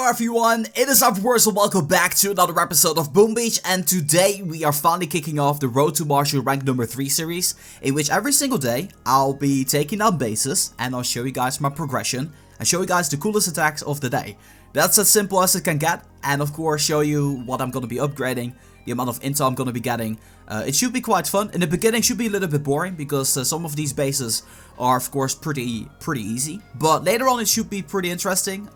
Hello everyone, it is Marshal. Welcome back to another episode of Boom Beach, and today we are finally kicking off the Road to Marshal rank number 3 series, in which every single day I'll be taking down bases and I'll show you guys my progression and show you guys the coolest attacks of the day. That's as simple as it can get, and of course show you what I'm gonna be upgrading, the amount of intel I'm gonna be getting. It should be quite fun. In the beginning should be a little bit boring because some of these bases are of course pretty easy, but later on it should be pretty interesting.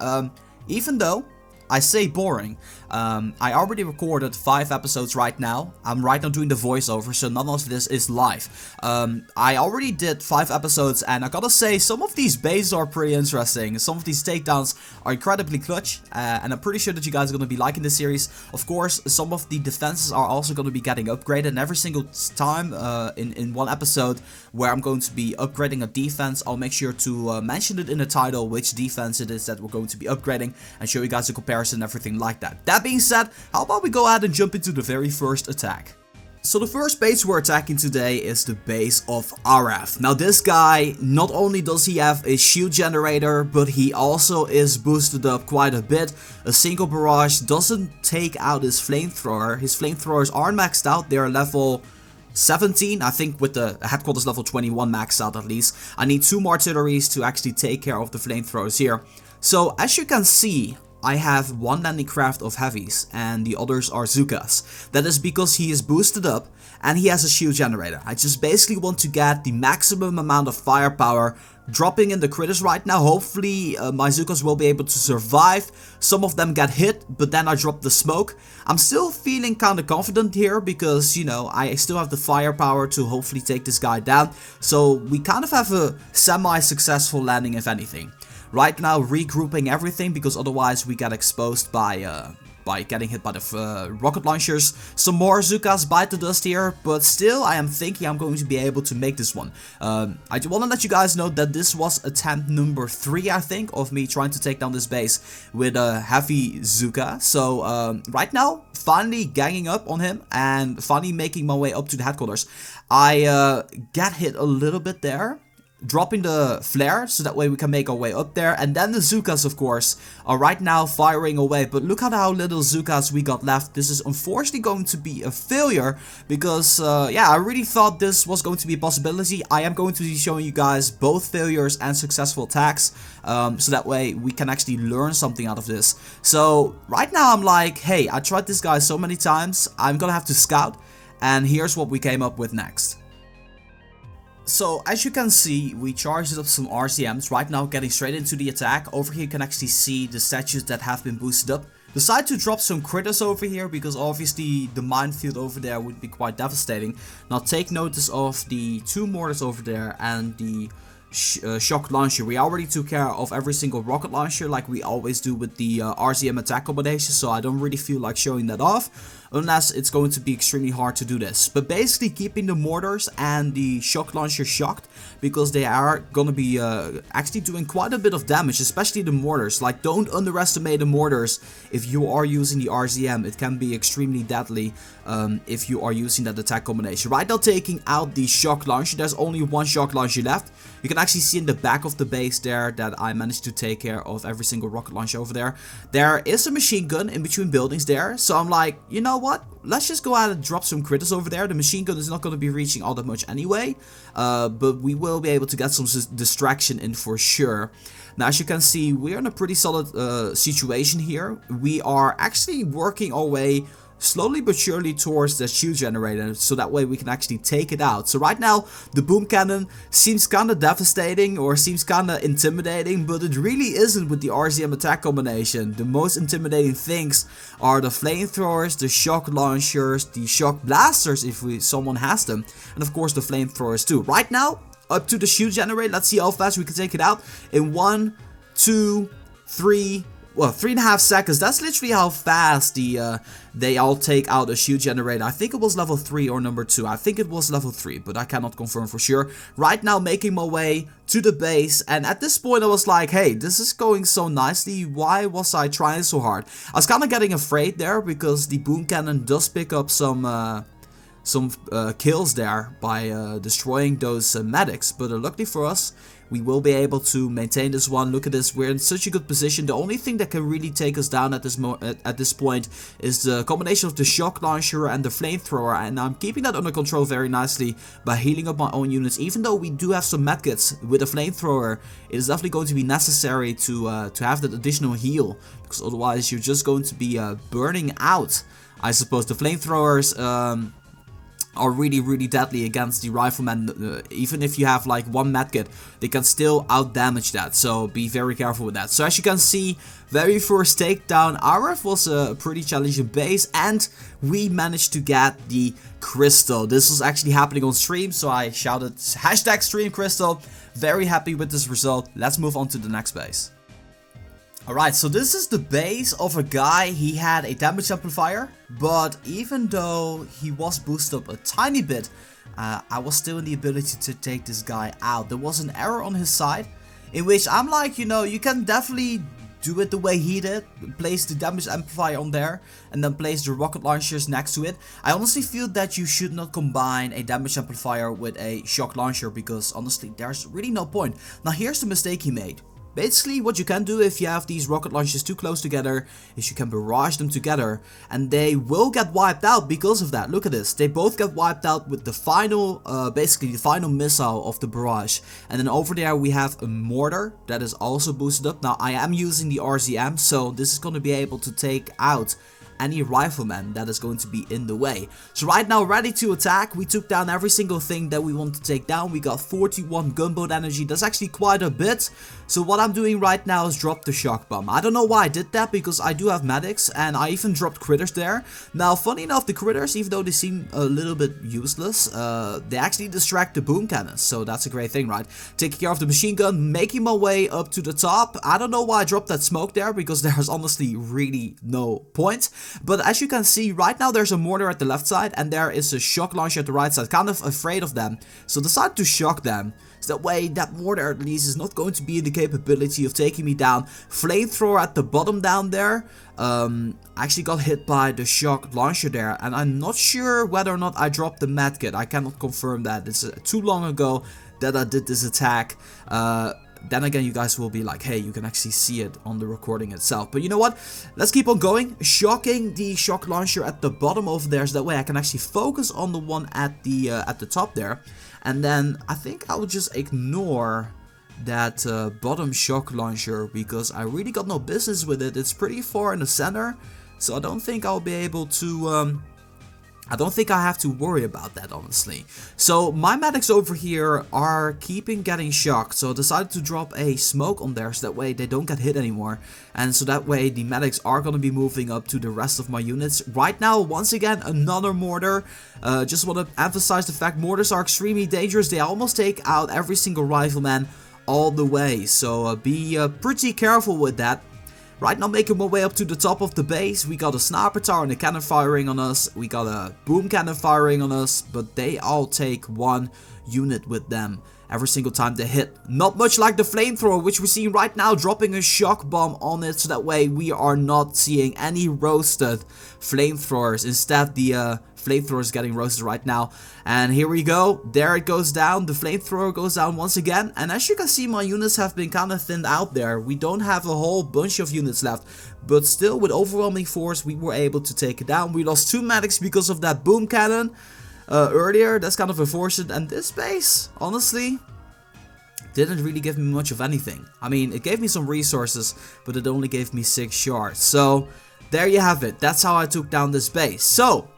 Even though I say boring, I already recorded 5 episodes right now. I'm right now doing the voiceover, so none of this is live. I already did 5 episodes, and I gotta say, some of these bases are pretty interesting. Some of these takedowns are incredibly clutch, and I'm pretty sure that you guys are gonna be liking this series. Of course, some of the defenses are also gonna be getting upgraded, and every single time in one episode where I'm going to be upgrading a defense, I'll make sure to mention it in the title which defense it is that we're going to be upgrading, and show you guys a comparison and everything like that. That being said, how about we go ahead and jump into the very first attack. So the first base we're attacking today is the base of RF. Now this guy, not only does he have a shield generator, but he also is boosted up quite a bit. A single barrage doesn't take out his flamethrower. His flamethrowers aren't maxed out, they're level 17, I think with the headquarters level 21 maxed out at least. I need 2 more artilleries to actually take care of the flamethrowers here. So as you can see, I have 1 landing craft of heavies and the others are Zukas. That is because he is boosted up and he has a shield generator. I just basically want to get the maximum amount of firepower dropping in the critters right now. Hopefully my Zukas will be able to survive. Some of them get hit, but then I drop the smoke. I'm still feeling kind of confident here because, you know, I still have the firepower to hopefully take this guy down. So we kind of have a semi-successful landing if anything. Right now regrouping everything because otherwise we get exposed by getting hit by the rocket launchers. Some more Zukas bite the dust here, but still I am thinking I'm going to be able to make this one. I want to let you guys know that this was attempt number 3 I think of me trying to take down this base with a heavy Zuka. So right now finally ganging up on him and finally making my way up to the headquarters. I get hit a little bit there, dropping the flare so that way we can make our way up there, and then the Zukas of course are right now firing away. But look at how little Zukas we got left. This is unfortunately going to be a failure because yeah, I really thought this was going to be a possibility. I am going to be showing you guys both failures and successful attacks, so that way we can actually learn something out of this. So right now I'm like, hey, I tried this guy so many times, I'm gonna have to scout, and here's what we came up with next. So as you can see, we charged up some RCMs, right now getting straight into the attack. Over here you can actually see the statues that have been boosted up. Decide to drop some critters over here because obviously the minefield over there would be quite devastating. Now take notice of the 2 mortars over there and the shock launcher. We already took care of every single rocket launcher like we always do with the RCM attack combination, so I don't really feel like showing that off unless it's going to be extremely hard to do this. But basically keeping the mortars and the shock launcher shocked because they are gonna be actually doing quite a bit of damage, especially the mortars. Like, don't underestimate the mortars if you are using the RCM. It can be extremely deadly if you are using that attack combination. Right now taking out the shock launcher, there's only 1 shock launcher left. You can actually see in the back of the base there that I managed to take care of every single rocket launcher over there. There is a machine gun in between buildings there, so I'm like, you know what? Let's just go ahead and drop some critters over there. The machine gun is not going to be reaching all that much anyway, but we will be able to get some distraction in for sure. Now as you can see, we're in a pretty solid situation here. We are actually working our way slowly but surely towards the shield generator, so that way we can actually take it out. So right now the boom cannon seems kind of devastating or seems kind of intimidating, but it really isn't with the RCM attack combination. The most intimidating things are the flamethrowers, the shock launchers, the shock blasters if someone has them, and of course the flamethrowers too. Right now up to the shield generator, let's see how fast we can take it out in 1, 2, 3, well, 3.5 seconds. That's literally how fast they all take out a shield generator. I think it was level 3 or number 2. I think it was level 3, but I cannot confirm for sure. Right now making my way to the base, and at this point I was like, hey, this is going so nicely. Why was I trying so hard? I was kind of getting afraid there because the boom cannon does pick up some kills there by destroying those medics, but luckily for us, we will be able to maintain this one. Look at this, we're in such a good position. The only thing that can really take us down at this point is the combination of the shock launcher and the flamethrower, and I'm keeping that under control very nicely by healing up my own units. Even though we do have some medkits with a flamethrower, it is definitely going to be necessary to have that additional heal, because otherwise you're just going to be burning out. I suppose the flamethrowers are really deadly against the rifleman. Even if you have like one medkit, they can still out damage that, so be very careful with that. So as you can see, very first takedown, RF was a pretty challenging base, and we managed to get the crystal. This was actually happening on stream, so I shouted hashtag stream crystal. Very happy with this result. Let's move on to the next base. Alright, so this is the base of a guy. He had a damage amplifier, but even though he was boosted up a tiny bit, I was still in the ability to take this guy out. There was an error on his side, in which I'm like, you know, you can definitely do it the way he did. Place the damage amplifier on there, and then place the rocket launchers next to it. I honestly feel that you should not combine a damage amplifier with a shock launcher, because honestly, there's really no point. Now here's the mistake he made. Basically, what you can do if you have these rocket launchers too close together is you can barrage them together, and they will get wiped out because of that. Look at this, they both get wiped out with the final, basically the final missile of the barrage. And then over there we have a mortar that is also boosted up. Now I am using the RZM, so this is going to be able to take out any rifleman that is going to be in the way. So right now, ready to attack. We took down every single thing that we want to take down. We got 41 gunboat energy. That's actually quite a bit. So what I'm doing right now is drop the shock bomb. I don't know why I did that, because I do have medics, and I even dropped critters there. Now funny enough, the critters, even though they seem a little bit useless, they actually distract the boom cannons, so that's a great thing, right? Taking care of the machine gun, making my way up to the top. I don't know why I dropped that smoke there, because there's honestly really no point. But as you can see, right now there's a mortar at the left side, and there is a shock launcher at the right side. Kind of afraid of them, so decided to shock them. So that way, that mortar at least is not going to be in the capability of taking me down. Flamethrower at the bottom down there. I actually got hit by the shock launcher there, and I'm not sure whether or not I dropped the medkit. I cannot confirm that. It's too long ago that I did this attack. Then again, you guys will be like, hey, you can actually see it on the recording itself. But you know what? Let's keep on going. Shocking the shock launcher at the bottom over there, so that way I can actually focus on the one at the top there. And then I think I will just ignore that bottom shock launcher, because I really got no business with it. It's pretty far in the center, so I don't think I'll be able to... I don't think I have to worry about that, honestly. So my medics over here are keeping getting shocked, so I decided to drop a smoke on there, so that way they don't get hit anymore. And so that way the medics are going to be moving up to the rest of my units. Right now, once again, another mortar. Just want to emphasize the fact mortars are extremely dangerous. They almost take out every single rifleman all the way, so be pretty careful with that. Right now, making my way up to the top of the base. We got a sniper tower and a cannon firing on us. We got a boom cannon firing on us, but they all take one unit with them every single time they hit. Not much like the flamethrower, which we're seeing right now, dropping a shock bomb on it, so that way we are not seeing any roasted flamethrowers. Instead, the flamethrower is getting roasted right now. And here we go. There it goes down. The flamethrower goes down once again. And as you can see, my units have been kind of thinned out there. We don't have a whole bunch of units left. But still, with overwhelming force, we were able to take it down. We lost 2 medics because of that boom cannon earlier. That's kind of unfortunate. And this base, honestly, didn't really give me much of anything. I mean, it gave me some resources, but it only gave me 6 shards. So, there you have it. That's how I took down this base. So,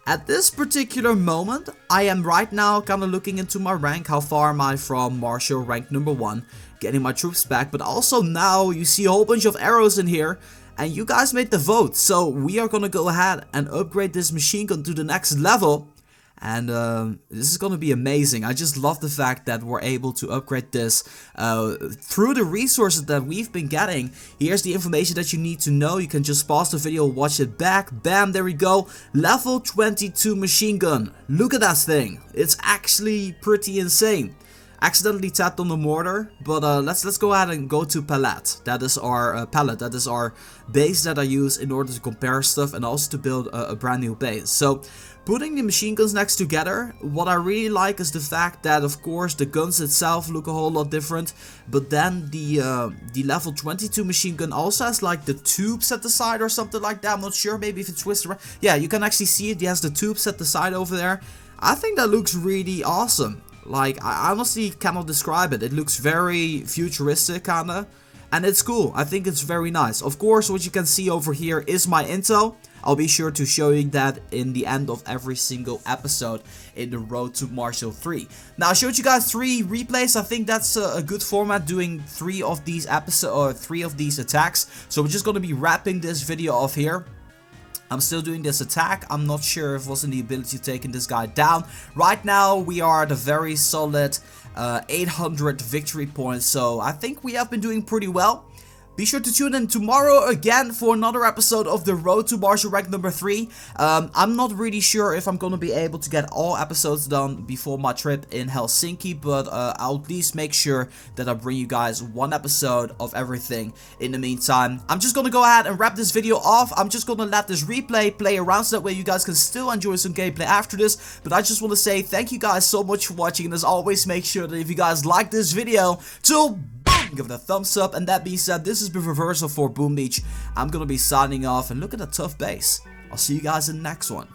at this particular moment, I am right now kind of looking into my rank. How far am I from Marshal rank number 1? Getting my troops back. But also now you see a whole bunch of arrows in here. And you guys made the vote. So we are going to go ahead and upgrade this machine gun to the next level. And this is going to be amazing. I just love the fact that we're able to upgrade this through the resources that we've been getting. Here's the information that you need to know. You can just pause the video, watch it back. Bam, there we go. Level 22 machine gun. Look at that thing. It's actually pretty insane. accidentally tapped on the mortar, but let's go ahead and go to palette. That is our palette. That is our base that I use in order to compare stuff and also to build a brand new base. So putting the machine guns next together, what I really like is the fact that, of course, the guns itself look a whole lot different, but then the level 22 machine gun also has like the tubes at the side or something like that. I'm not sure, maybe if it's twisted around. Yeah, you can actually see it. It has the tubes at the side over there. I think that looks really awesome. Like, I honestly cannot describe it. It looks very futuristic, kinda. And it's cool. I think it's very nice. Of course, what you can see over here is my intro. I'll be sure to show you that in the end of every single episode in the Road to Marshal 3. Now, I showed you guys 3 replays. I think that's a good format, doing 3 of these episodes or 3 of these attacks. So we're just going to be wrapping this video off here. I'm still doing this attack. I'm not sure if it was in the ability of taking this guy down. Right now, we are at a very solid 800 victory points. So I think we have been doing pretty well. Be sure to tune in tomorrow again for another episode of the Road to Marshal rank number 3. I'm not really sure if I'm going to be able to get all episodes done before my trip in Helsinki, but I'll at least make sure that I bring you guys 1 episode of everything in the meantime. I'm just going to go ahead and wrap this video off. I'm just going to let this replay play around so that way you guys can still enjoy some gameplay after this. But I just want to say thank you guys so much for watching, and as always, make sure that if you guys like this video, to give it a thumbs up. And that being said, this has been Reversal for Boom Beach. I'm gonna be signing off, and look at that tough base. I'll see you guys in the next one.